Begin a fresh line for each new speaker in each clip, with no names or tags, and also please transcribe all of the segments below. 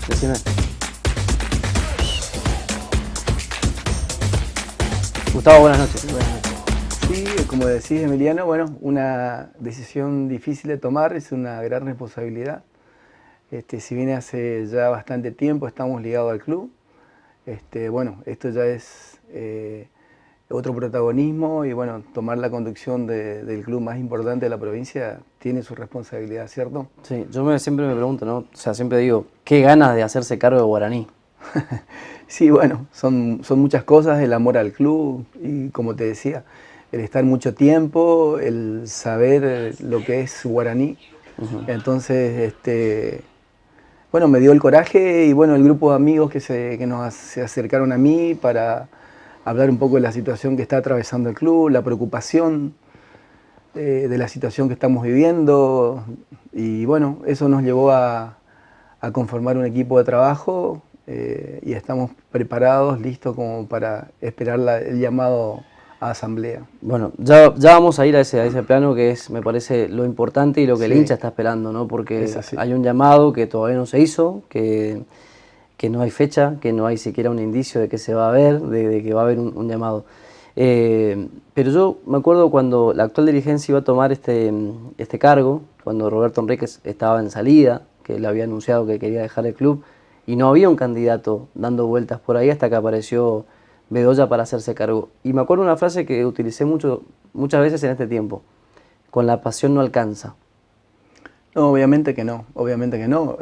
Decime. Gustavo, buenas noches. Buenas noches.
Sí, como decís, Emiliano, bueno, una decisión difícil de tomar, es una gran responsabilidad. Si bien hace ya bastante tiempo estamos ligados al club, bueno, esto ya es otro protagonismo y bueno, tomar la conducción del club más importante de la provincia tiene su responsabilidad, ¿cierto?
Sí, siempre me pregunto, ¿no? O sea, siempre digo, ¿qué ganas de hacerse cargo de Guaraní?
Sí, bueno, son muchas cosas, el amor al club y como te decía, el estar mucho tiempo, el saber lo que es Guaraní. Entonces, bueno, me dio el coraje y bueno, el grupo de amigos se acercaron a mí para hablar un poco de la situación que está atravesando el club, la preocupación de la situación que estamos viviendo y bueno, eso nos llevó a conformar un equipo de trabajo y estamos preparados, listos como para esperar el llamado a asamblea.
Bueno, ya vamos a ir a ese plano que es, me parece, lo importante y lo que el
Sí,
hincha está esperando, ¿no? Porque
es así.
hay un llamado que todavía no se hizo, que no hay fecha, que no hay siquiera un indicio de que se va a ver, de que va a haber un llamado. Pero yo me acuerdo cuando la actual dirigencia iba a tomar este cargo, cuando Roberto Enríquez estaba en salida, que él había anunciado que quería dejar el club, y no había un candidato dando vueltas por ahí hasta que apareció Bedoya para hacerse cargo. Y me acuerdo una frase que utilicé muchas veces en este tiempo: con la pasión no alcanza.
No, obviamente que no, obviamente que no.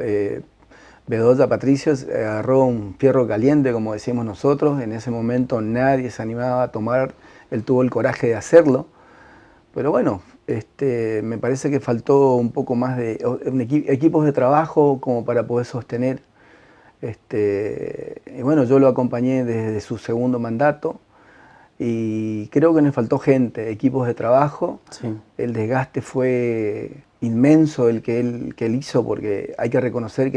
Bedoya Patricio agarró un fierro caliente, como decimos nosotros. En ese momento nadie se animaba a tomar, él tuvo el coraje de hacerlo. Pero bueno, me parece que faltó un poco más de equipos de trabajo como para poder sostener. Y bueno, yo lo acompañé desde su segundo mandato y creo que nos faltó gente, equipos de trabajo.
Sí.
El desgaste fue inmenso el que él hizo, porque hay que reconocer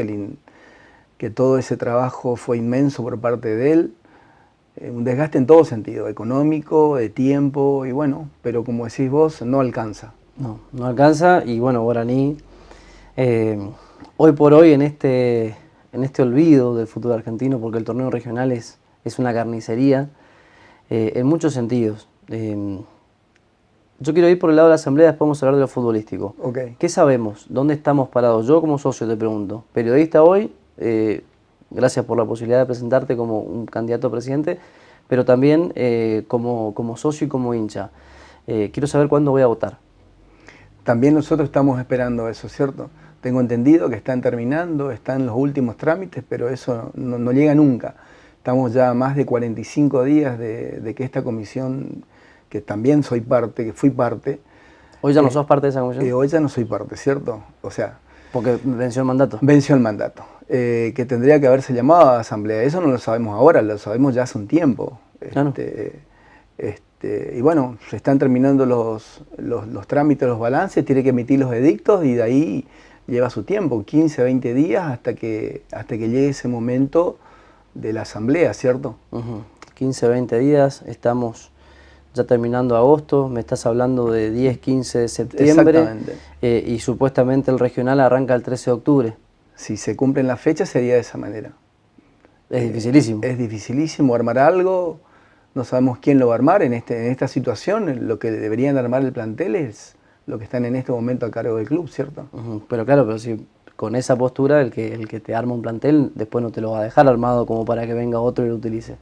que todo ese trabajo fue inmenso por parte de él. Un desgaste en todo sentido, económico, de tiempo, y bueno, pero como decís vos, no alcanza.
No alcanza y bueno, Guaraní, hoy por hoy en este olvido del fútbol argentino, porque el torneo regional es una carnicería, en muchos sentidos. Yo quiero ir por el lado de la asamblea, después vamos a hablar de lo futbolístico.
Okay.
¿Qué sabemos? ¿Dónde estamos parados? Yo como socio te pregunto, periodista hoy, gracias por la posibilidad de presentarte como un candidato a presidente, pero también como socio y como hincha. Quiero saber cuándo voy a votar.
También nosotros estamos esperando eso, ¿cierto? Tengo entendido que están terminando, están los últimos trámites, pero eso no llega nunca. Estamos ya a más de 45 días de que esta comisión, que también soy parte, que fui parte.
¿Hoy ya no sos parte de esa comisión?
Hoy ya no soy parte, ¿cierto? O sea...
Porque venció el mandato.
Venció el mandato. Que tendría que haberse llamado a asamblea. Eso no lo sabemos ahora, lo sabemos ya hace un tiempo.
Claro.
Y bueno, se están terminando los trámites, los balances, tiene que emitir los edictos y de ahí lleva su tiempo, 15, 20 días hasta que llegue ese momento de la asamblea, ¿cierto?
15, 20 días, estamos ya terminando agosto, me estás hablando de 10, 15 de septiembre.
Exactamente.
Y supuestamente el regional arranca el 13 de octubre.
Si se cumplen las fechas sería de esa manera.
Es dificilísimo.
Es dificilísimo armar algo. No sabemos quién lo va a armar en esta situación. Lo que deberían armar el plantel es lo que están en este momento a cargo del club, ¿cierto?
Pero claro, pero si con esa postura el que te arma un plantel después no te lo va a dejar armado como para que venga otro y lo utilice.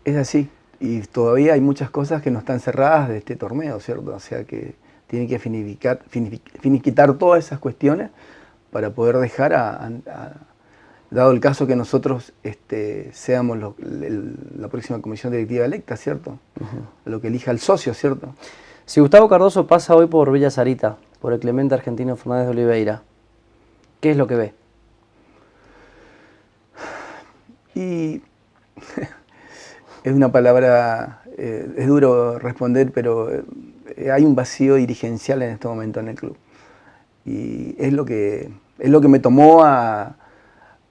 Es así. Y todavía hay muchas cosas que no están cerradas de este torneo, ¿cierto? O sea que tienen que finiquitar todas esas cuestiones para poder dejar dado el caso que nosotros seamos la próxima comisión directiva electa, ¿cierto? Lo que elija el socio, ¿cierto?
Si Gustavo Cardoso pasa hoy por Villa Sarita, por el Clemente Argentino Fernández de Oliveira, ¿qué es lo que ve?
Y es una palabra, es duro responder, pero hay un vacío dirigencial en este momento en el club. Y es lo que me tomó a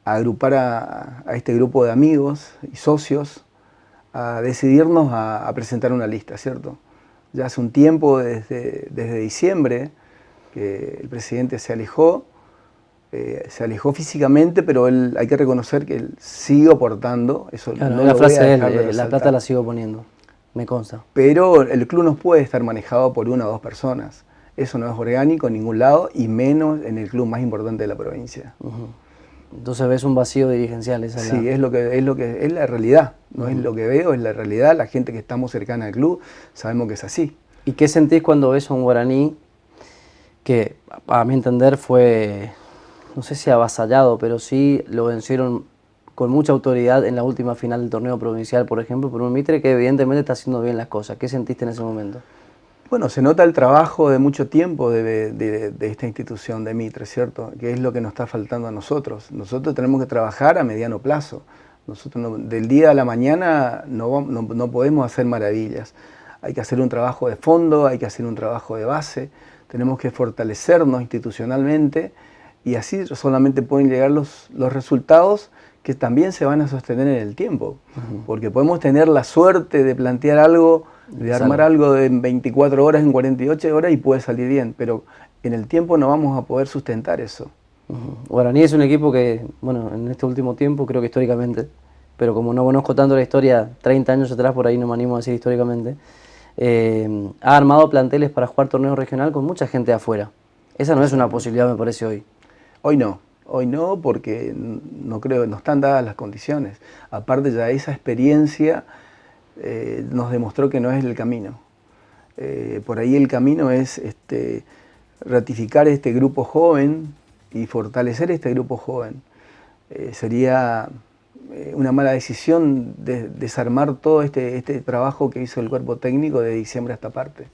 agrupar a este grupo de amigos y socios, a decidirnos a presentar una lista, ¿cierto? Ya hace un tiempo, desde diciembre, que el presidente se alejó Se alejó físicamente, pero él, hay que reconocer que él sigue aportando. Eso
Claro,
no
la
lo voy a
frase de
dejar de
él, la
resaltar.
plata la sigo poniendo, me consta.
Pero el club no puede estar manejado por una o dos personas. Eso no es orgánico en ningún lado, y menos en el club más importante de la provincia.
Entonces ves un vacío dirigencial, esa
Sí,
es
es la realidad. No es lo que veo, es la realidad. La gente que estamos cercana al club sabemos que es así.
¿Y qué sentís cuando ves a un Guaraní que, a mi entender, fue, no sé si avasallado, pero sí lo vencieron con mucha autoridad en la última final del torneo provincial, por ejemplo, por un Mitre que evidentemente está haciendo bien las cosas? ¿Qué sentiste en ese momento?
Bueno, se nota el trabajo de mucho tiempo de esta institución de Mitre, ¿cierto? Que es lo que nos está faltando a nosotros. Nosotros tenemos que trabajar a mediano plazo. Nosotros del día a la mañana no podemos hacer maravillas. Hay que hacer un trabajo de fondo, hay que hacer un trabajo de base. Tenemos que fortalecernos institucionalmente, y así solamente pueden llegar los resultados que también se van a sostener en el tiempo. Porque podemos tener la suerte de plantear algo, de armar algo en 24 horas, en 48 horas, y puede salir bien, pero en el tiempo no vamos a poder sustentar eso.
Guaraní es un equipo que, bueno, en este último tiempo, creo que históricamente, pero como no conozco tanto la historia, 30 años atrás, por ahí no me animo a decir históricamente, ha armado planteles para jugar torneo regional con mucha gente de afuera. Esa no es una posibilidad, me parece, hoy.
Hoy no, porque no creo, no están dadas las condiciones. Aparte, ya esa experiencia nos demostró que no es el camino. Por ahí el camino es ratificar este grupo joven y fortalecer este grupo joven. Sería una mala decisión desarmar todo este trabajo que hizo el cuerpo técnico de diciembre a esta parte.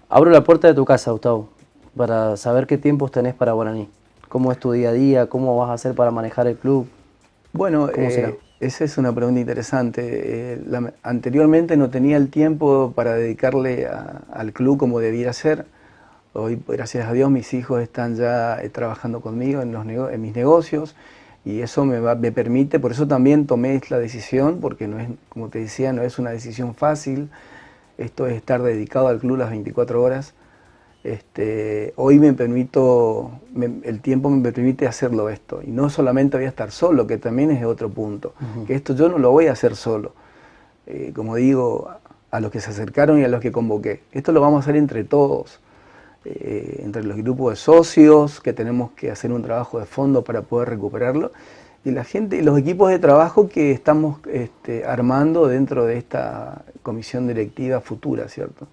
Abro la puerta de tu casa, Gustavo, para saber qué tiempos tenés para Guaraní. ¿Cómo es tu día a día? ¿Cómo vas a hacer para manejar el club?
Bueno, esa es una pregunta interesante. Anteriormente no tenía el tiempo para dedicarle al club como debiera ser. Hoy, gracias a Dios, mis hijos están ya trabajando conmigo en mis negocios, y eso me permite, por eso también tomé la decisión, porque no es, como te decía, no es una decisión fácil. Esto es estar dedicado al club las 24 horas. Hoy el tiempo me permite hacerlo esto, y no solamente voy a estar solo, que también es otro punto, que esto yo no lo voy a hacer solo, como digo, a los que se acercaron y a los que convoqué, esto lo vamos a hacer entre todos, entre los grupos de socios, que tenemos que hacer un trabajo de fondo para poder recuperarlo, y la gente y los equipos de trabajo que estamos armando dentro de esta comisión directiva futura, ¿cierto?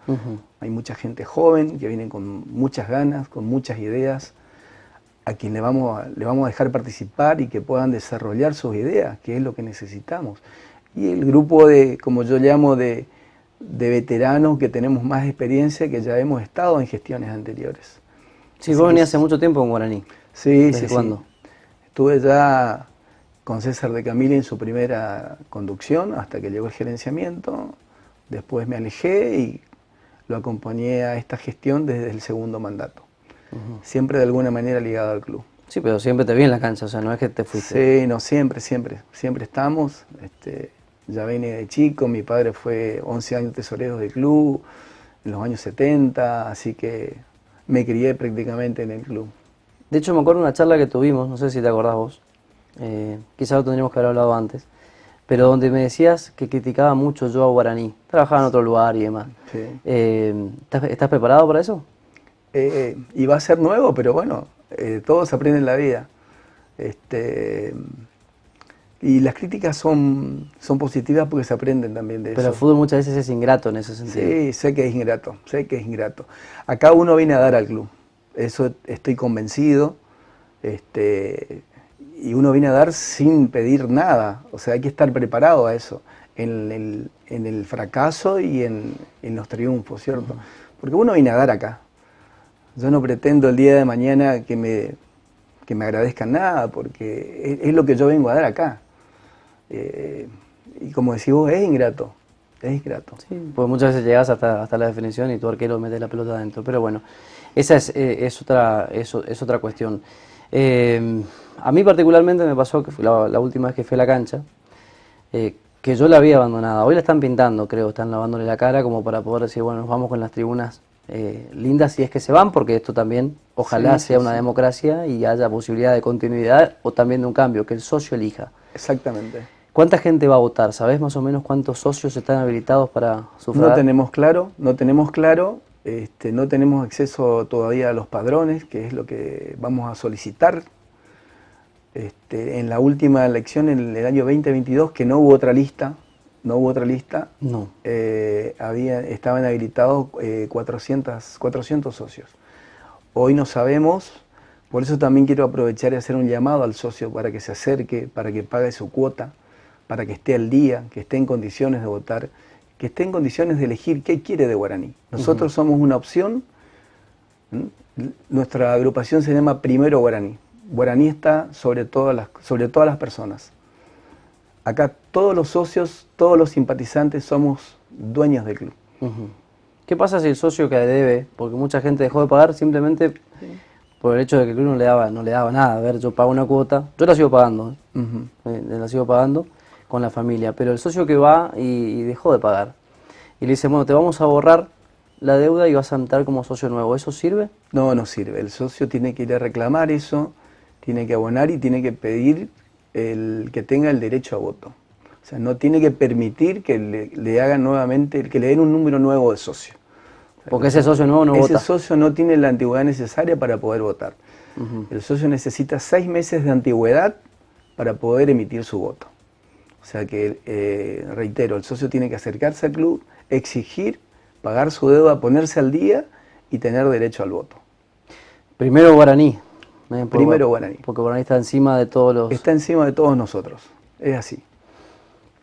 Hay mucha gente joven que viene con muchas ganas, con muchas ideas, a quien le vamos a dejar participar y que puedan desarrollar sus ideas, que es lo que necesitamos. Y el grupo como yo llamo, de veteranos que tenemos más experiencia, que ya hemos estado en gestiones anteriores.
Sí, vos venías hace mucho tiempo en Guaraní.
Sí,
¿Desde cuándo?
Estuve ya con César de Camille en su primera conducción, hasta que llegó el gerenciamiento. Después me alejé y lo acompañé a esta gestión desde el segundo mandato. Siempre de alguna manera ligado al club.
Sí, pero siempre te vi en la cancha, o sea, no es que te fuiste.
Sí, no, siempre estamos. Ya vine de chico, mi padre fue 11 años tesorero del club, en los años 70, así que me crié prácticamente en el club.
De hecho, me acuerdo de una charla que tuvimos, no sé si te acordás vos, quizás lo tendríamos que haber hablado antes, pero donde me decías que criticaba mucho yo a Guaraní, trabajaba en otro lugar y demás.
Sí.
¿Estás preparado para eso?
Y va a ser nuevo, pero bueno, todo se aprende en la vida. Y las críticas son positivas porque se aprenden también de eso.
Pero el fútbol muchas veces es ingrato en ese sentido.
Sí, sé que es ingrato. Acá uno viene a dar al club, eso estoy convencido. Y uno viene a dar sin pedir nada, o sea, hay que estar preparado a eso, en el fracaso y en los triunfos, ¿cierto? Porque uno viene a dar acá. Yo no pretendo el día de mañana que me agradezcan nada, porque es lo que yo vengo a dar acá. Y como decís vos, es ingrato.
Sí, pues muchas veces llegas hasta la definición y tu arquero mete la pelota adentro, pero bueno, esa es otra cuestión. A mí particularmente me pasó que fue la última vez que fui a la cancha, que yo la había abandonada. Hoy la están pintando, creo, están lavándole la cara como para poder decir, bueno, nos vamos con las tribunas lindas si es que se van, porque esto también ojalá sea una democracia y haya posibilidad de continuidad o también de un cambio, que el socio elija.
Exactamente.
¿Cuánta gente va a votar? ¿Sabés más o menos cuántos socios están habilitados para sufragar?
No tenemos claro, no tenemos claro, no tenemos acceso todavía a los padrones, que es lo que vamos a solicitar. En la última elección, en el año 2022, que no hubo otra lista,
No.
Estaban habilitados 400 socios. Hoy no sabemos, por eso también quiero aprovechar y hacer un llamado al socio para que se acerque, para que pague su cuota, para que esté al día, que esté en condiciones de votar, que esté en condiciones de elegir qué quiere de Guaraní. Nosotros somos una opción, nuestra agrupación se llama Primero Guaraní. Guaraní está sobre todas las personas. Acá todos los socios, todos los simpatizantes somos dueños del club.
¿Qué pasa si el socio que debe, porque mucha gente dejó de pagar simplemente por el hecho de que el club no le daba nada? A ver, yo pago una cuota, yo la sigo pagando, la sigo pagando con la familia, pero el socio que va y dejó de pagar, y le dice, bueno, te vamos a borrar la deuda y vas a entrar como socio nuevo, ¿eso sirve?
No, no sirve. El socio tiene que ir a reclamar eso, tiene que abonar y tiene que pedir que tenga el derecho a voto. O sea, no tiene que permitir que le hagan nuevamente, que le den un número nuevo de socio. O sea,
porque ese socio nuevo no vota.
Ese socio no tiene la antigüedad necesaria para poder votar. El socio necesita 6 meses de antigüedad para poder emitir su voto. O sea que, reitero, el socio tiene que acercarse al club, exigir, pagar su deuda, ponerse al día y tener derecho al voto.
Primero Guaraní.
Primero Guaraní.
Porque Guaraní está encima de todos los...
Está encima de todos nosotros, es así.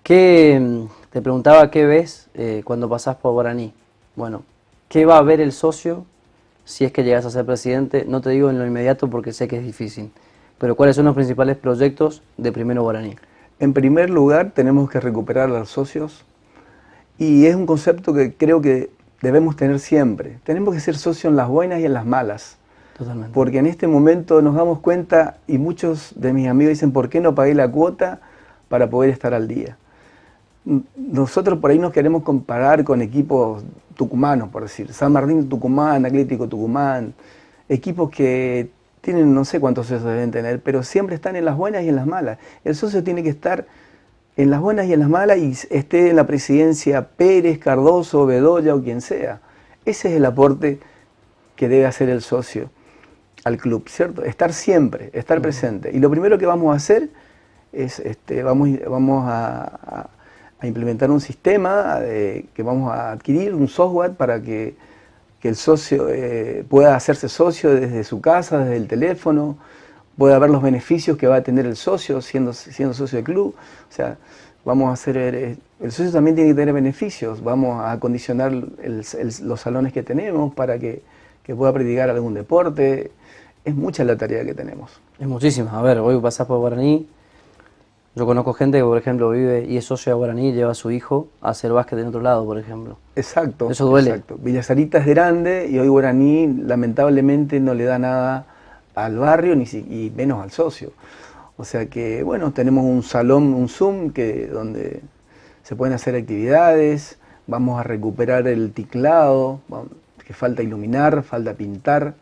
Te preguntaba qué ves cuando pasás por Guaraní. Bueno, ¿qué va a ver el socio si es que llegas a ser presidente? No te digo en lo inmediato porque sé que es difícil, pero ¿cuáles son los principales proyectos de Primero Guaraní?
En primer lugar, tenemos que recuperar a los socios y es un concepto que creo que debemos tener siempre. Tenemos que ser socios en las buenas y en las malas.
Totalmente.
Porque en este momento nos damos cuenta y muchos de mis amigos dicen, ¿por qué no pagué la cuota para poder estar al día? Nosotros por ahí nos queremos comparar con equipos tucumanos, por decir, San Martín Tucumán, Atlético Tucumán, equipos que tienen no sé cuántos socios deben tener, pero siempre están en las buenas y en las malas. El socio tiene que estar en las buenas y en las malas y esté en la presidencia Pérez, Cardoso, Bedoya o quien sea. Ese es el aporte que debe hacer el socio al club, ¿cierto? Estar siempre, estar presente. Y lo primero que vamos a hacer es, vamos a implementar un sistema que vamos a adquirir, un software para que el socio pueda hacerse socio desde su casa, desde el teléfono, pueda ver los beneficios que va a tener el socio siendo socio del club. O sea, vamos a hacer, el socio también tiene que tener beneficios, vamos a acondicionar los salones que tenemos para que pueda practicar algún deporte. Es mucha la tarea que tenemos.
Es muchísima. A ver, hoy pasás por Guaraní. Yo conozco gente que, por ejemplo, vive y es socio de Guaraní y lleva a su hijo a hacer básquet en otro lado, por ejemplo.
Exacto.
Eso duele.
Exacto. Villa Sarita es grande y hoy Guaraní lamentablemente no le da nada al barrio y menos al socio. O sea que, bueno, tenemos un salón, un Zoom, donde se pueden hacer actividades, vamos a recuperar el teclado, que falta iluminar, falta pintar,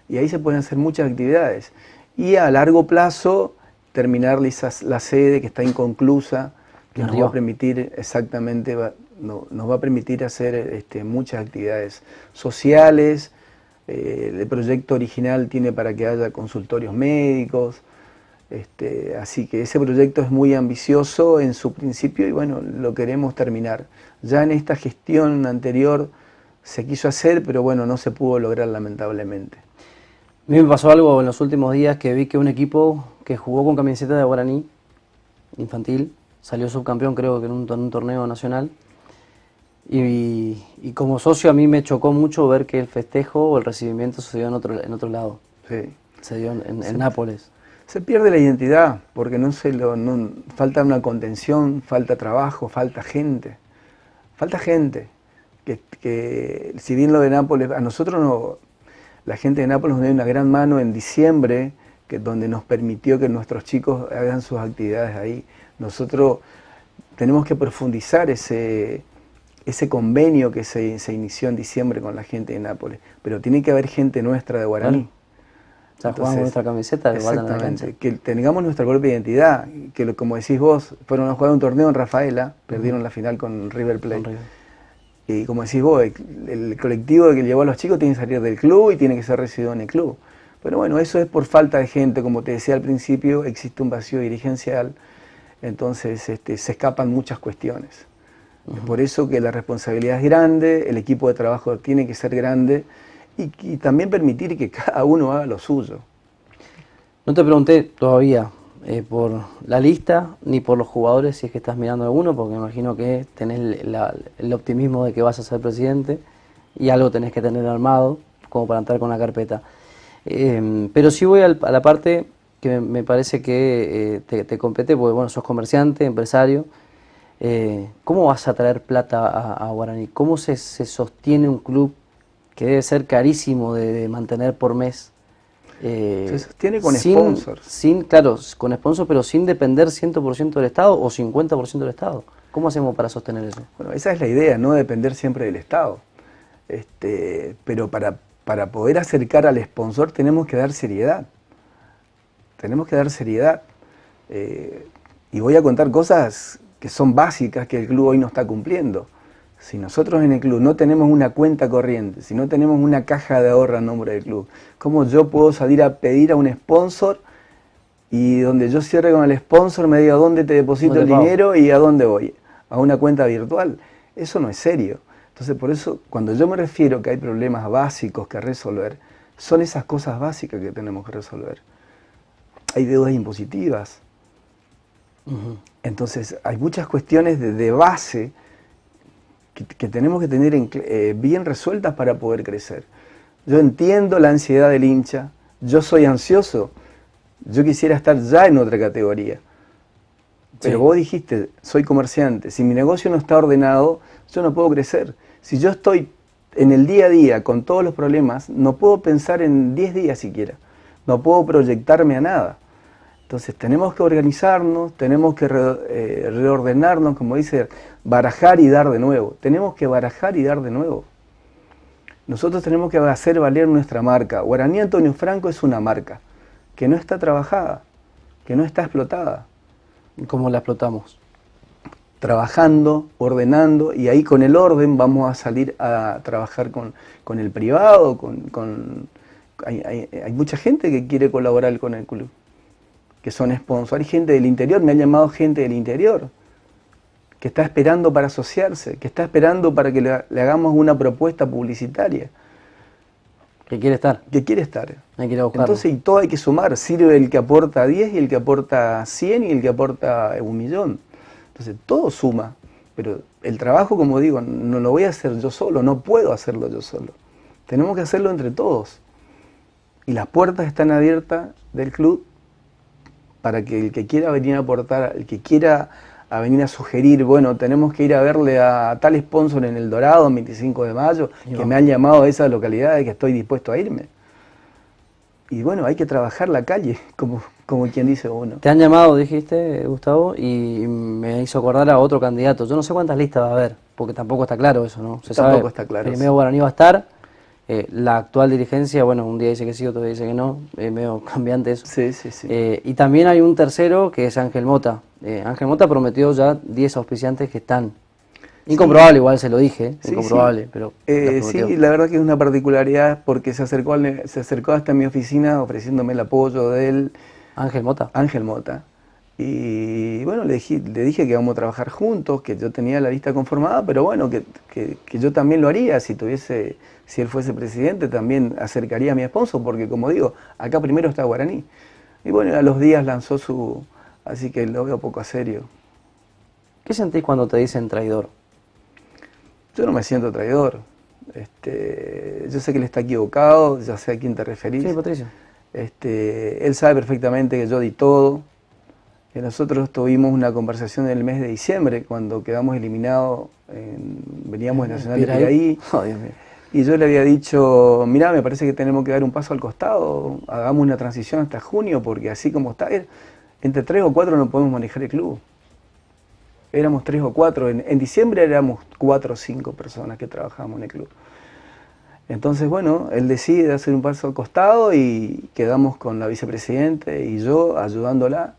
y ahí se pueden hacer muchas actividades. Y a largo plazo terminar la sede que está inconclusa, que nos va a permitir exactamente, nos va a permitir hacer muchas actividades sociales. El proyecto original tiene para que haya consultorios médicos, así que ese proyecto es muy ambicioso en su principio y bueno, lo queremos terminar. Ya en esta gestión anterior se quiso hacer, pero bueno, no se pudo lograr lamentablemente.
A mí me pasó algo en los últimos días que vi que un equipo que jugó con camiseta de Guaraní infantil salió subcampeón, creo que en un torneo nacional. Y como socio a mí me chocó mucho ver que el festejo o el recibimiento se dio en otro lado.
Sí.
Se dio en Nápoles.
Se pierde la identidad porque falta una contención, falta trabajo, falta gente. Falta gente. Que si bien lo de Nápoles, a nosotros no. La gente de Nápoles nos dio una gran mano en diciembre, donde nos permitió que nuestros chicos hagan sus actividades ahí. Nosotros tenemos que profundizar ese ese convenio que se inició en diciembre con la gente de Nápoles, pero tiene que haber gente nuestra de Guaraní.
O sea, jugamos nuestra camiseta, que vayan a la cancha.
Que tengamos nuestra propia identidad, que como decís vos, fueron a jugar un torneo en Rafaela, perdieron la final con River Plate. Y como decís vos, el colectivo que llevó a los chicos tiene que salir del club y tiene que ser residuado en el club. Pero bueno, eso es por falta de gente, como te decía al principio, existe un vacío dirigencial, entonces se escapan muchas cuestiones. Por eso que la responsabilidad es grande, el equipo de trabajo tiene que ser grande y también permitir que cada uno haga lo suyo.
No te pregunté todavía por la lista ni por los jugadores, si es que estás mirando alguno, porque me imagino que tenés el optimismo de que vas a ser presidente y algo tenés que tener armado como para entrar con la carpeta. Pero sí voy a la parte que me parece que te compete, porque bueno, sos comerciante, empresario. ¿Cómo vas a traer plata a Guaraní? ¿Cómo se sostiene un club que debe ser carísimo de mantener por mes?
Se sostiene con sponsors.
Claro, con sponsors, pero sin depender 100% del Estado o 50% del Estado. ¿Cómo hacemos para sostener eso?
Bueno, esa es la idea, no depender siempre del Estado. Pero para poder acercar al sponsor tenemos que dar seriedad. Tenemos que dar seriedad. Y voy a contar cosas que son básicas que el club hoy no está cumpliendo. Si nosotros en el club no tenemos una cuenta corriente, si no tenemos una caja de ahorro a nombre del club, ¿cómo yo puedo salir a pedir a un sponsor y donde yo cierre con el sponsor me diga dónde te deposito el dinero y a dónde voy? A una cuenta virtual. Eso no es serio. Entonces, por eso, cuando yo me refiero que hay problemas básicos que resolver, son esas cosas básicas que tenemos que resolver. Hay deudas impositivas. Entonces, hay muchas cuestiones de base que tenemos que tener bien resueltas para poder crecer. Yo entiendo la ansiedad del hincha, yo soy ansioso, yo quisiera estar ya en otra categoría. Pero vos dijiste, soy comerciante, si mi negocio no está ordenado, yo no puedo crecer. Si yo estoy en el día a día con todos los problemas, no puedo pensar en 10 días siquiera, no puedo proyectarme a nada. Entonces tenemos que organizarnos, tenemos que reordenarnos, como dice, barajar y dar de nuevo. Tenemos que barajar y dar de nuevo. Nosotros tenemos que hacer valer nuestra marca. Guaraní Antonio Franco es una marca que no está trabajada, que no está explotada.
¿Cómo la explotamos?
Trabajando, ordenando, y ahí con el orden vamos a salir a trabajar con el privado, hay mucha gente que quiere colaborar con el club, que son sponsors. Hay gente del interior, me ha llamado gente del interior, que está esperando para asociarse, que está esperando para que le hagamos una propuesta publicitaria.
Que quiere estar.
Que quiere estar.
Hay que ir a buscarlo.
Entonces, y todo hay que sumar, sirve el que aporta 10 y el que aporta 100 y el que aporta 1.000.000. Entonces, todo suma, pero el trabajo, como digo, no lo voy a hacer yo solo, no puedo hacerlo yo solo. Tenemos que hacerlo entre todos. Y las puertas están abiertas del club para que el que quiera venir a aportar, el que quiera venir a sugerir, bueno, tenemos que ir a verle a tal sponsor en El Dorado, el 25 de mayo, que me han llamado a esas localidades, que estoy dispuesto a irme. Y bueno, hay que trabajar la calle, como quien dice uno.
Te han llamado, dijiste, Gustavo, y me hizo acordar a otro candidato. Yo no sé cuántas listas va a haber, porque tampoco está claro eso, ¿no?
Tampoco está claro.
Primero Guaraní va a estar, la actual dirigencia, bueno, un día dice que sí, otro día dice que no, medio cambiante eso.
Sí, sí, sí.
Y también hay un tercero que es Ángel Mota. Ángel Mota prometió ya 10 auspiciantes que están. Incomprobable, igual se lo dije,
sí,
incomprobable,
sí.
Pero...
sí, la verdad que es una particularidad porque se acercó hasta mi oficina ofreciéndome el apoyo de él.
Ángel Mota.
Ángel Mota. Y bueno, le dije que vamos a trabajar juntos, que yo tenía la lista conformada, pero bueno, que yo también lo haría si él fuese presidente, también acercaría a mi sponsor, porque como digo, acá primero está Guaraní. Y bueno, a los días lanzó así que lo veo poco a serio.
¿Qué sentís cuando te dicen traidor?
Yo no me siento traidor. Yo sé que él está equivocado, ya sé a quién te referís.
Sí, Patricio.
Él sabe perfectamente que yo di todo. Nosotros tuvimos una conversación en el mes de diciembre, cuando quedamos eliminados, veníamos de Nacional de Piraí.
Oh, Dios mío.
Y yo le había dicho, mirá, me parece que tenemos que dar un paso al costado, hagamos una transición hasta junio, porque así como está, entre 3 o 4 no podemos manejar el club. éramos 3 o 4, en diciembre éramos 4 o 5 personas que trabajábamos en el club. Entonces, bueno, él decide hacer un paso al costado y quedamos con la vicepresidenta y yo ayudándola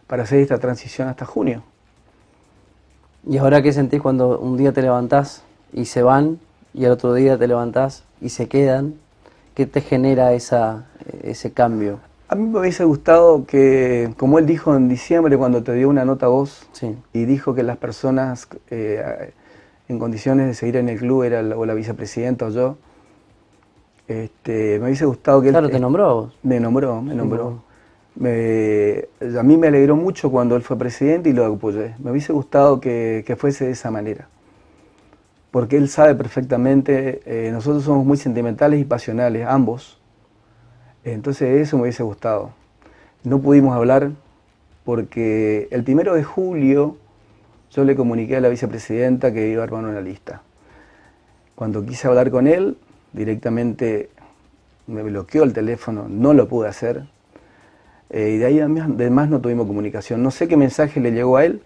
para hacer esta transición hasta junio.
¿Y ahora qué sentís cuando un día te levantás y se van y al otro día te levantás y se quedan? ¿Qué te genera ese cambio?
A mí me hubiese gustado que, como él dijo en diciembre cuando te dio una nota a vos,
Sí.
y dijo que las personas en condiciones de seguir en el club era o la vicepresidenta o yo, me hubiese gustado que
Claro,
él...
¿te nombró a vos?
Me nombró. A mí me alegró mucho cuando él fue presidente y lo apoyé. Me hubiese gustado que fuese de esa manera. Porque él sabe perfectamente, nosotros somos muy sentimentales y pasionales, ambos. Entonces eso me hubiese gustado. No pudimos hablar porque el 1 de julio yo le comuniqué a la vicepresidenta que iba a armar una lista. Cuando quise hablar con él, directamente me bloqueó el teléfono, no lo pude hacer. Y de ahí además no tuvimos comunicación. No sé qué mensaje le llegó a él,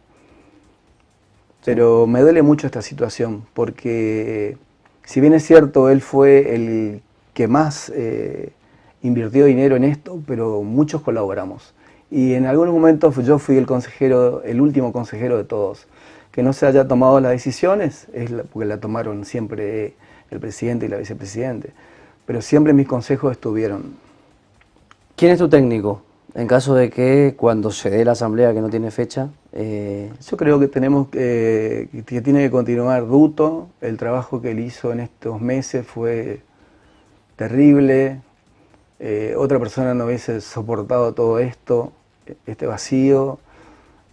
pero me duele mucho esta situación, porque si bien es cierto, él fue el que más invirtió dinero en esto, pero muchos colaboramos. Y en algunos momentos yo fui el último consejero de todos. Que no se haya tomado las decisiones, porque la tomaron siempre el presidente y la vicepresidenta. Pero siempre mis consejos estuvieron.
¿Quién es tu técnico? En caso de que cuando se dé la asamblea que no tiene fecha...
Yo creo que que tiene que continuar Duto. El trabajo que él hizo en estos meses fue terrible. Otra persona no hubiese soportado todo esto, este vacío.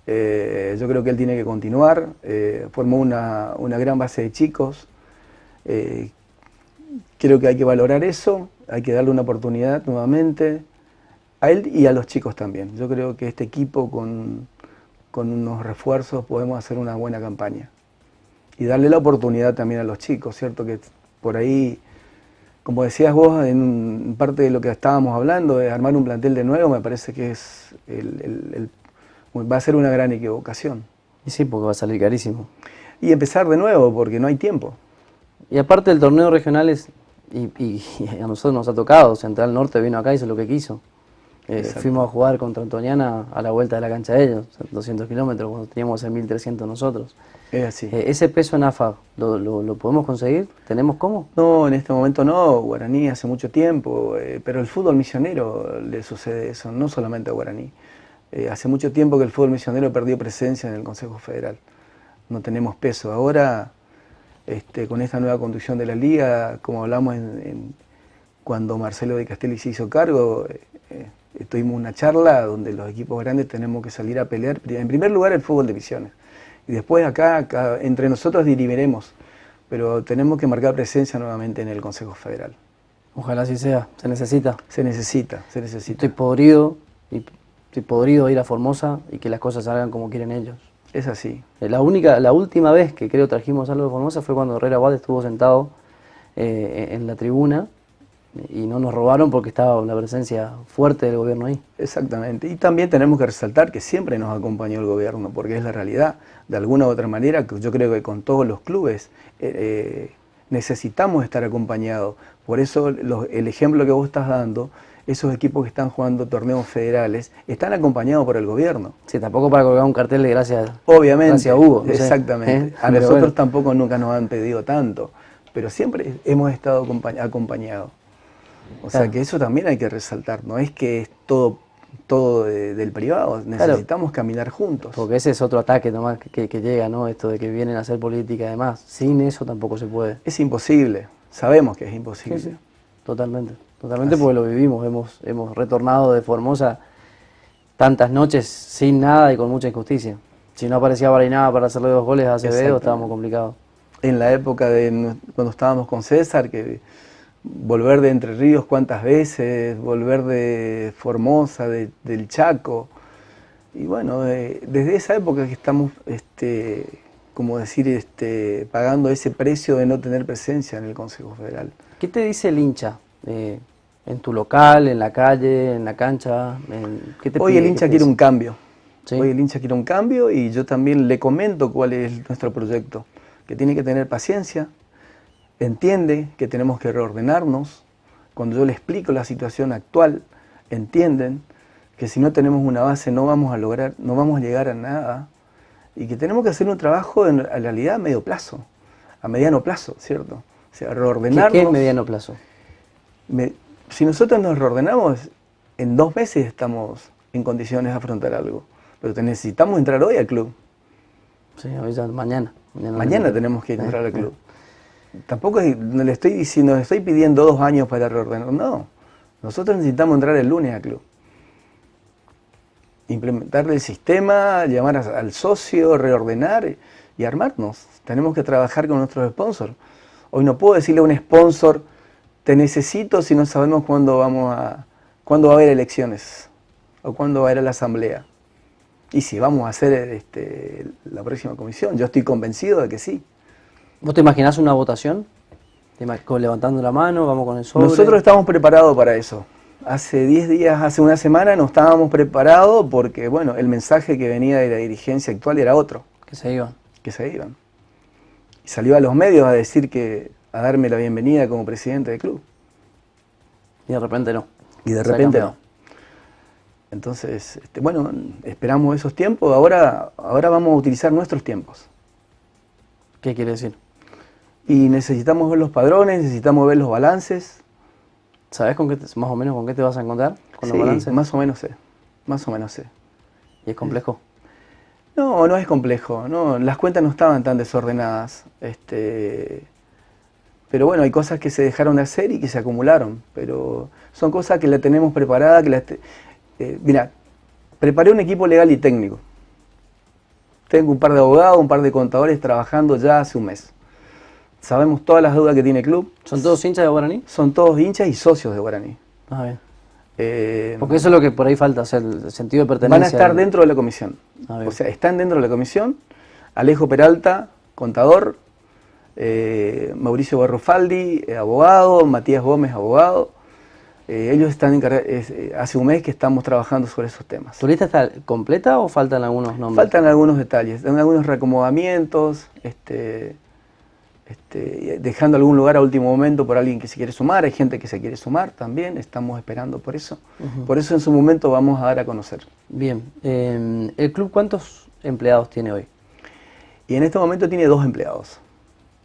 Yo creo que él tiene que continuar. Formó una gran base de chicos. Creo que hay que valorar eso, hay que darle una oportunidad nuevamente a él y a los chicos también. Yo creo que este equipo con unos refuerzos podemos hacer una buena campaña. Y darle la oportunidad también a los chicos, ¿cierto? Que por ahí, como decías vos, en parte de lo que estábamos hablando, de armar un plantel de nuevo, me parece que va a ser una gran equivocación.
Y sí, porque va a salir carísimo.
Y empezar de nuevo, porque no hay tiempo.
Y aparte del torneo regional, y a nosotros nos ha tocado, Central Norte vino acá y hizo lo que quiso. Fuimos a jugar contra Antoniana a la vuelta de la cancha de ellos, 200 kilómetros, cuando teníamos el 1300 nosotros.
Es así.
¿Ese peso en AFA lo podemos conseguir? ¿Tenemos cómo?
No, en este momento no, Guaraní hace mucho tiempo, pero el fútbol misionero le sucede eso, no solamente a Guaraní. Hace mucho tiempo que el fútbol misionero perdió presencia en el Consejo Federal. No tenemos peso. Ahora, con esta nueva conducción de la liga, como hablamos cuando Marcelo de Castelli se hizo cargo, tuvimos una charla donde los equipos grandes tenemos que salir a pelear, en primer lugar el fútbol de misiones, y después acá entre nosotros dirimiremos, pero tenemos que marcar presencia nuevamente en el Consejo Federal.
Ojalá así sea, se necesita.
Se necesita.
Estoy podrido de ir a Formosa y que las cosas salgan como quieren ellos.
Es así.
La última vez que creo trajimos algo de Formosa fue cuando Herrera Abad estuvo sentado en la tribuna y no nos robaron porque estaba una presencia fuerte del gobierno ahí.
Exactamente. Y también tenemos que resaltar que siempre nos acompañó el gobierno, porque es la realidad. De alguna u otra manera, yo creo que con todos los clubes necesitamos estar acompañados. Por eso el ejemplo que vos estás dando, esos equipos que están jugando torneos federales, están acompañados por el gobierno.
Sí, tampoco para colgar un cartel de gracias,
obviamente,
gracias a Hugo.
Exactamente. A nosotros tampoco nunca nos han pedido tanto, pero siempre hemos estado acompañados. O sea que eso también hay que resaltar, no es que es todo del privado, necesitamos caminar juntos.
Porque ese es otro ataque nomás que llega, ¿no? Esto de que vienen a hacer política y demás. Sin eso tampoco se puede.
Es imposible, sabemos que es imposible.
Sí. Totalmente porque lo vivimos, hemos retornado de Formosa tantas noches sin nada y con mucha injusticia. Si no aparecía Bariná para hacerle 2 goles a Acevedo, estábamos complicados.
En la época cuando estábamos con César, que volver de Entre Ríos cuántas veces, volver de Formosa, del Chaco, y bueno, desde esa época que estamos, como decir, pagando ese precio de no tener presencia en el Consejo Federal.
¿Qué te dice el hincha? ¿En tu local, en la calle, en la cancha? ¿Qué te
Hoy
pide?
el hincha quiere un cambio.
Sí.
Hoy el hincha quiere un cambio y yo también le comento cuál es nuestro proyecto, que tiene que tener paciencia, entiende que tenemos que reordenarnos. Cuando yo le explico la situación actual, entienden que si no tenemos una base no vamos a lograr, no vamos a llegar a nada y que tenemos que hacer un trabajo en realidad a medio plazo, a mediano plazo, ¿cierto? O sea, reordenarnos.
¿Qué es mediano plazo?
Si nosotros nos reordenamos, en 2 meses estamos en condiciones de afrontar algo. Pero necesitamos entrar hoy al club.
Sí, hoy ya mañana.
Mañana tenemos que entrar al club. Tampoco no le estoy diciendo, le estoy pidiendo 2 años para reordenar. No, nosotros necesitamos entrar el lunes al club. Implementar el sistema, llamar al socio, reordenar y armarnos. Tenemos que trabajar con nuestros sponsors. Hoy no puedo decirle a un sponsor, te necesito si no sabemos cuándo va a haber elecciones o cuándo va a haber la asamblea. Y si vamos a hacer la próxima comisión, yo estoy convencido de que sí.
¿Vos te imaginás una votación? Levantando la mano, vamos con el sobre.
Nosotros estamos preparados para eso. Hace 10 días, hace una semana no estábamos preparados porque, bueno, el mensaje que venía de la dirigencia actual era otro.
Que se iban.
Que se iban. Y salió a los medios a decir a darme la bienvenida como presidente del club.
Y de repente no.
Y de repente no. Entonces, bueno, esperamos esos tiempos, ahora vamos a utilizar nuestros tiempos.
¿Qué quiere decir?
Y necesitamos ver los padrones, necesitamos ver los balances.
¿Sabés más o menos con qué te vas a encontrar con los balances?
Más o menos sé, más o menos sé.
¿Y es complejo?
No, no es complejo, no, las cuentas no estaban tan desordenadas. Pero bueno, hay cosas que se dejaron de hacer y que se acumularon, pero son cosas que la tenemos preparada, mira, preparé un equipo legal y técnico. Tengo un par de abogados, un par de contadores trabajando ya hace un mes. Sabemos todas las deudas que tiene el club.
¿Son todos hinchas de Guaraní?
Son todos hinchas y socios de Guaraní.
Ah, bien. Porque eso es lo que por ahí falta, o sea, el sentido de pertenencia.
Van a estar dentro de la comisión.
Ah,
o sea, están dentro de la comisión. Alejo Peralta, contador. Mauricio Barrofaldi, abogado. Matías Gómez, abogado. Ellos están hace un mes que estamos trabajando sobre esos temas.
¿Tu lista está completa o faltan algunos nombres?
Faltan algunos detalles, algunos reacomodamientos, dejando algún lugar a último momento por alguien que se quiere sumar. Hay gente que se quiere sumar también, estamos esperando por eso. Por eso en su momento vamos a dar a conocer.
Bien, ¿el club cuántos empleados tiene hoy?
Y en este momento tiene 2 empleados.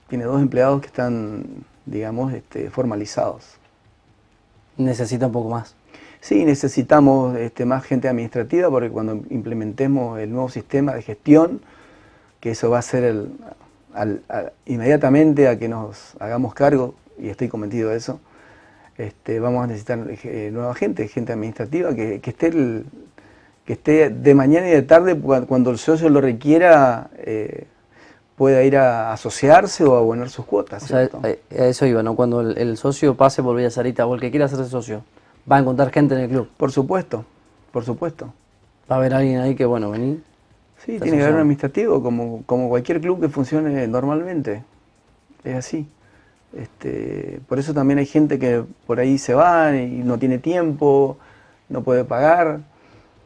Tiene 2 empleados que están, digamos, formalizados.
Necesita un poco más.
Sí, necesitamos más gente administrativa porque cuando implementemos el nuevo sistema de gestión, que eso va a ser inmediatamente a que nos hagamos cargo, y estoy convencido de eso, vamos a necesitar nueva gente administrativa que esté de mañana y de tarde cuando el socio lo requiera, pueda ir a asociarse o a abonar sus cuotas.
O sea, a eso iba, ¿no? Cuando el socio pase por Villa Sarita o el que quiera hacerse socio, ¿va a encontrar gente en el club?
Por supuesto, por supuesto.
¿Va a haber alguien ahí que, bueno, vení?
Sí, tiene que haber un administrativo, como cualquier club que funcione normalmente. Es así. Por eso también hay gente que por ahí se va y no tiene tiempo, no puede pagar,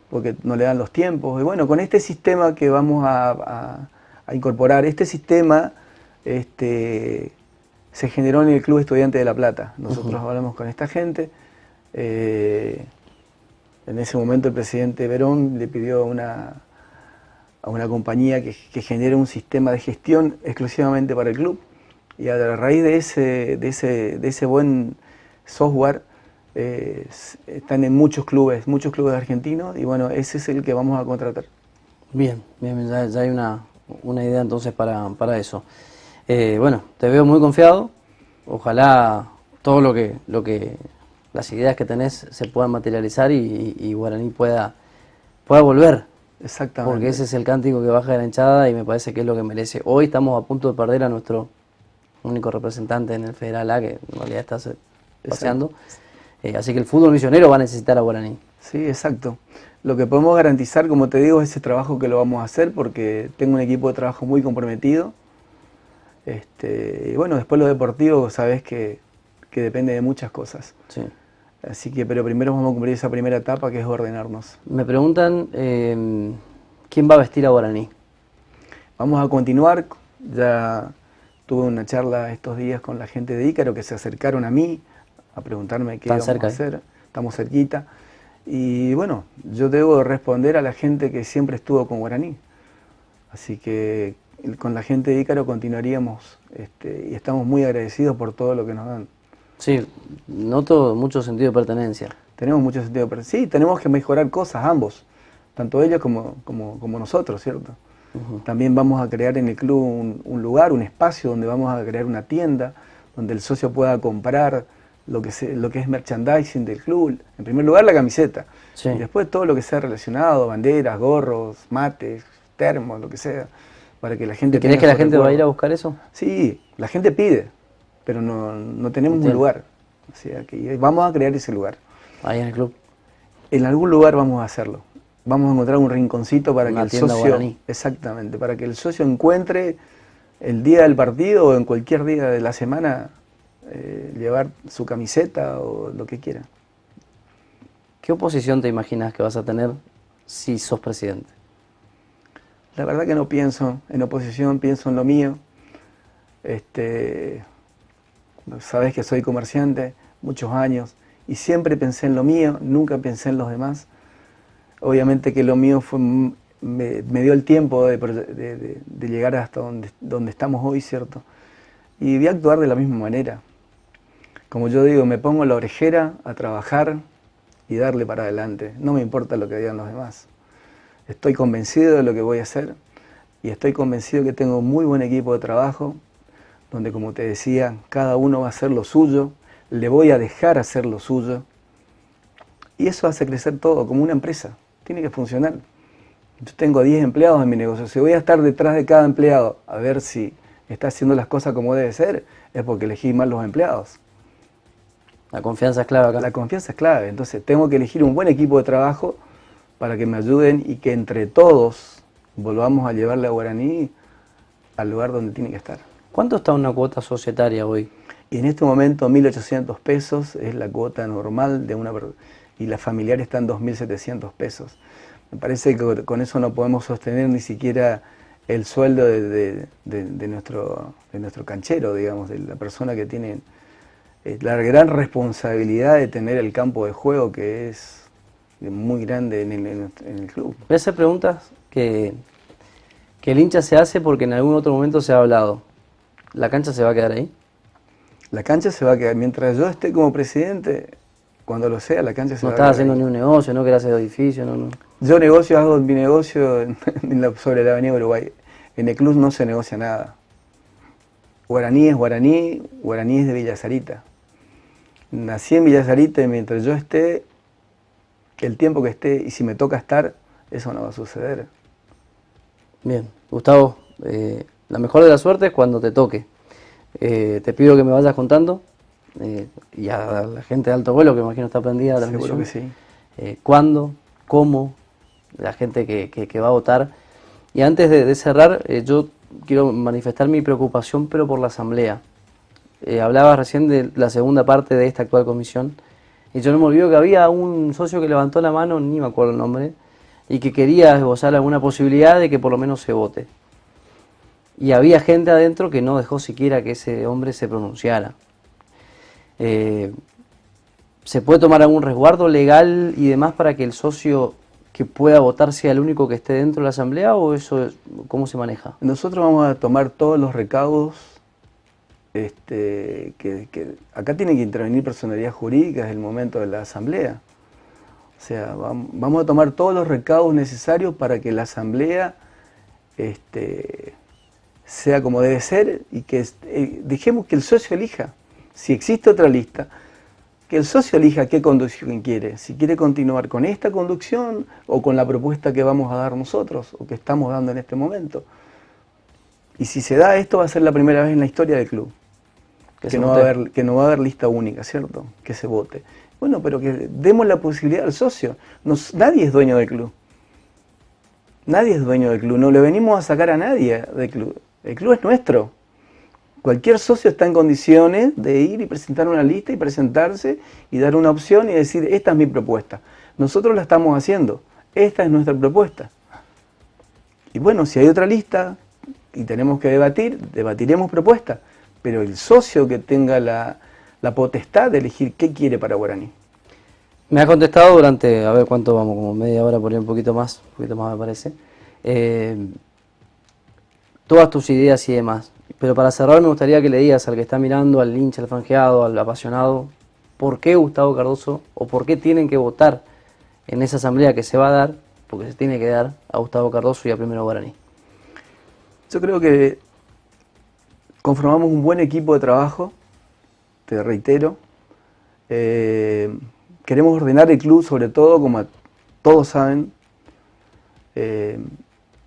porque no le dan los tiempos. Y bueno, con este sistema que vamos a incorporar, este sistema se generó en el Club Estudiante de La Plata. Nosotros hablamos con esta gente. En ese momento el presidente Verón le pidió a una compañía que genere un sistema de gestión exclusivamente para el club, y a raíz de ese buen software están en muchos clubes argentinos, y bueno, ese es el que vamos a contratar.
Bien, ya hay una idea entonces para eso. Bueno, te veo muy confiado, ojalá todo lo que las ideas que tenés se puedan materializar y Guaraní pueda volver.
Exactamente.
Porque ese es el cántico que baja de la hinchada y me parece que es lo que merece. Hoy estamos a punto de perder a nuestro único representante en el Federal A, que en realidad está paseando. Así que el fútbol misionero va a necesitar a Guaraní.
Sí, exacto. Lo que podemos garantizar, como te digo, es ese trabajo que lo vamos a hacer, porque tengo un equipo de trabajo muy comprometido. Y bueno, después lo deportivo, sabes que depende de muchas cosas.
Sí.
Así que, pero primero vamos a cumplir esa primera etapa, que es ordenarnos.
Me preguntan ¿Quién va a vestir a Guaraní?
Vamos a continuar, ya tuve una charla estos días con la gente de Ícaro que se acercaron a mí a preguntarme qué íbamos a hacer. Estamos cerquita. Y bueno, yo debo responder a la gente que siempre estuvo con Guaraní. Así que con la gente de Ícaro continuaríamos y estamos muy agradecidos por todo lo que nos dan.
Sí, noto mucho sentido de pertenencia.
Tenemos mucho sentido de pertenencia. Sí, tenemos que mejorar cosas ambos, tanto ellos como nosotros, ¿cierto? También vamos a crear en el club un lugar, un espacio donde vamos a crear una tienda, donde el socio pueda comprar lo que es merchandising del club. En primer lugar la camiseta, sí. Y después todo lo que sea relacionado, banderas, gorros, mates, termos, lo que sea, para que la gente
¿Crees que la gente va a ir a buscar eso?
Sí, la gente pide, pero no tenemos un lugar. O sea, que vamos a crear ese lugar.
Ahí en el club.
En algún lugar vamos a hacerlo. Vamos a encontrar un rinconcito para que el socio,
Guaraní.
Exactamente, para que el socio encuentre el día del partido o en cualquier día de la semana llevar su camiseta o lo que quiera.
¿Qué oposición te imaginas que vas a tener si sos presidente?
La verdad que no pienso en oposición, pienso en lo mío. Sabés que soy comerciante, muchos años, y siempre pensé en lo mío, nunca pensé en los demás. Obviamente que lo mío me dio el tiempo de llegar hasta donde estamos hoy, ¿cierto? Y voy a actuar de la misma manera. Como yo digo, me pongo la orejera a trabajar y darle para adelante. No me importa lo que digan los demás. Estoy convencido de lo que voy a hacer y estoy convencido que tengo un muy buen equipo de trabajo, donde, como te decía, cada uno va a hacer lo suyo, le voy a dejar hacer lo suyo, y eso hace crecer todo, como una empresa. Tiene que funcionar. Yo tengo 10 empleados en mi negocio. Si voy a estar detrás de cada empleado a ver si está haciendo las cosas como debe ser, es porque elegí mal los empleados.
La confianza es clave acá.
La confianza es clave. Entonces tengo que elegir un buen equipo de trabajo para que me ayuden y que entre todos volvamos a llevarle a Guaraní al lugar donde tiene que estar.
¿Cuánto está una cuota societaria hoy?
Y en este momento 1.800 pesos es la cuota normal de una persona. Y la familiar está en 2.700 pesos. Me parece que con eso no podemos sostener ni siquiera el sueldo de nuestro canchero, digamos, de la persona que tiene la gran responsabilidad de tener el campo de juego, que es muy grande en el club.
Voy a hacer preguntas que el hincha se hace porque en algún otro momento se ha hablado. ¿La cancha se va a quedar ahí?
La cancha se va a quedar. Mientras yo esté como presidente, cuando lo sea, la cancha se va a quedar.
No estás haciendo ni un negocio, no querés hacer edificio, no.
Yo hago mi negocio sobre la avenida Uruguay. En el club no se negocia nada. Guaraní es Guaraní, Guaraní es de Villa Sarita. Nací en Villa Sarita y mientras yo esté, el tiempo que esté, y si me toca estar, eso no va a suceder.
Bien, Gustavo, la mejor de la suerte es cuando te toque. Te pido que me vayas contando, y a la gente de Alto Vuelo, que me imagino está prendida la transmisión.
Seguro que sí.
¿Cuándo? ¿Cómo? La gente que va a votar. Y antes de cerrar, yo quiero manifestar mi preocupación, pero por la asamblea. Hablabas recién de la segunda parte de esta actual comisión, y yo no me olvido que había un socio que levantó la mano, ni me acuerdo el nombre, y que quería esbozar alguna posibilidad de que por lo menos se vote. Y había gente adentro que no dejó siquiera que ese hombre se pronunciara. ¿Se puede tomar algún resguardo legal y demás para que el socio que pueda votar sea el único que esté dentro de la asamblea, o eso cómo se maneja?
Nosotros vamos a tomar todos los recaudos. Que acá tiene que intervenir personalidad jurídica desde el momento de la asamblea. O sea, vamos a tomar todos los recaudos necesarios para que la asamblea sea como debe ser y que dejemos que el socio elija. Si existe otra lista, que el socio elija qué conducción quiere. Si quiere continuar con esta conducción o con la propuesta que vamos a dar nosotros o que estamos dando en este momento. Y si se da esto, va a ser la primera vez en la historia del club. Que no va a haber lista única, ¿cierto? Que se vote. Bueno, pero que demos la posibilidad al socio. Nadie es dueño del club. Nadie es dueño del club. No le venimos a sacar a nadie del club. El club es nuestro. Cualquier socio está en condiciones de ir y presentar una lista y presentarse y dar una opción y decir, esta es mi propuesta. Nosotros la estamos haciendo. Esta es nuestra propuesta. Y bueno, si hay otra lista y tenemos que debatir, debatiremos propuestas, pero el socio que tenga la potestad de elegir qué quiere para Guaraní.
Me ha contestado durante, a ver cuánto vamos, como media hora, por ahí un poquito más me parece, todas tus ideas y demás. Pero para cerrar me gustaría que le digas al que está mirando, al hincha, al franjeado, al apasionado, por qué Gustavo Cardoso o por qué tienen que votar en esa asamblea que se va a dar, porque se tiene que dar a Gustavo Cardoso y a Primero Guaraní.
Yo creo que conformamos un buen equipo de trabajo, te reitero. Queremos ordenar el club, sobre todo, como todos saben.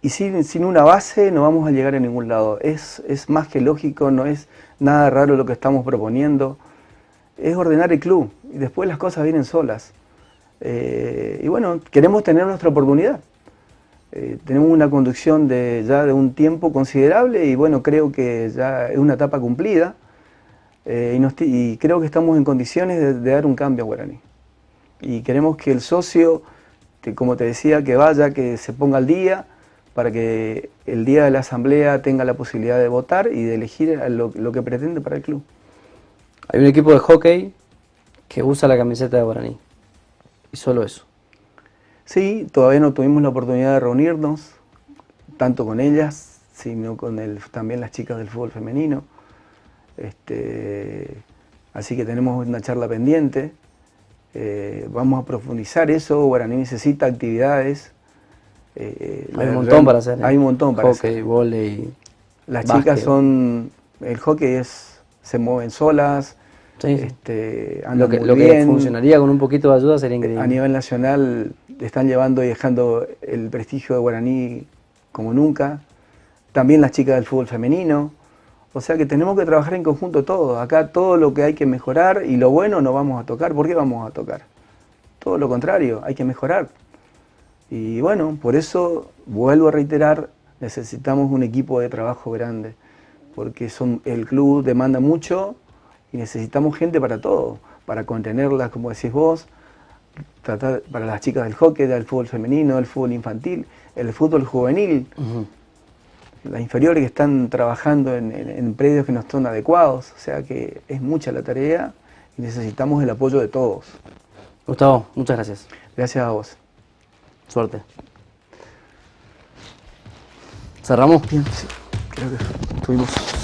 Y sin una base no vamos a llegar a ningún lado. Es más que lógico, no es nada raro lo que estamos proponiendo. Es ordenar el club y después las cosas vienen solas. Y bueno, queremos tener nuestra oportunidad. Tenemos una conducción ya de un tiempo considerable y bueno, creo que ya es una etapa cumplida y creo que estamos en condiciones de dar un cambio a Guaraní. Y queremos que el socio, como te decía, que vaya, que se ponga al día, para que el día de la asamblea tenga la posibilidad de votar y de elegir lo que pretende para el club.
Hay un equipo de hockey que usa la camiseta de Guaraní. Y solo eso.
Sí, todavía no tuvimos la oportunidad de reunirnos, tanto con ellas, sino con también las chicas del fútbol femenino. Así que tenemos una charla pendiente. Vamos a profundizar eso. Guaraní necesita actividades.
Hay un montón para hacer.
Hay un montón para hacer.
Hockey, vóley,
las
básquet.
chicas el hockey se mueven solas,
Sí.
andan
Lo que
muy bien.
funcionaría con un poquito de ayuda sería increíble.
A nivel nacional están llevando y dejando el prestigio de Guaraní como nunca. También las chicas del fútbol femenino. O sea que tenemos que trabajar en conjunto todos. Acá todo lo que hay que mejorar y lo bueno no vamos a tocar. ¿Por qué vamos a tocar? Todo lo contrario, hay que mejorar. Y bueno, por eso, vuelvo a reiterar, necesitamos un equipo de trabajo grande. Porque el club demanda mucho y necesitamos gente para todo. Para contenerlas, como decís vos, para las chicas del hockey, del fútbol femenino, del fútbol infantil, el fútbol juvenil. Las inferiores que están trabajando en predios que no están adecuados, o sea que es mucha la tarea y necesitamos el apoyo de todos.
Gustavo, muchas gracias.
Gracias a vos.
Suerte. ¿Cerramos?
Bien, sí, creo que estuvimos.